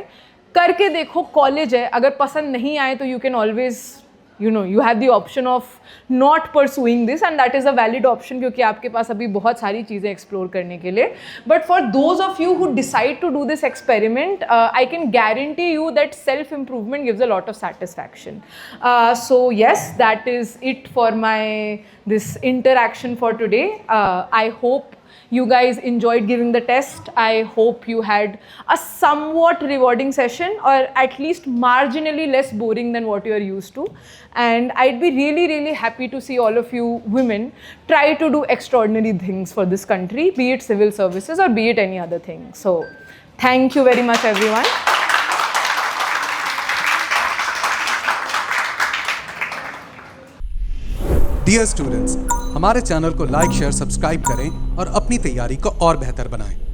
करके देखो, कॉलेज है, अगर पसंद नहीं आए तो you can always, you know, you have the option of not pursuing this, and that is a valid option क्योंकि आपके पास अभी बहुत सारी चीज़ें explore करने के लिए. But for those of you who decide to do this experiment, I can guarantee you that self-improvement gives a lot of satisfaction. So yes, that is it for this interaction for today. I hope you guys enjoyed giving the test. I hope you had a somewhat rewarding session, or at least marginally less boring than what you are used to. And I'd be really, really happy to see all of you women try to do extraordinary things for this country, be it civil services or be it any other thing. So thank you very much, everyone. Dear students, हमारे channel को like, share, subscribe करें और अपनी तैयारी को और बेहतर बनाएं।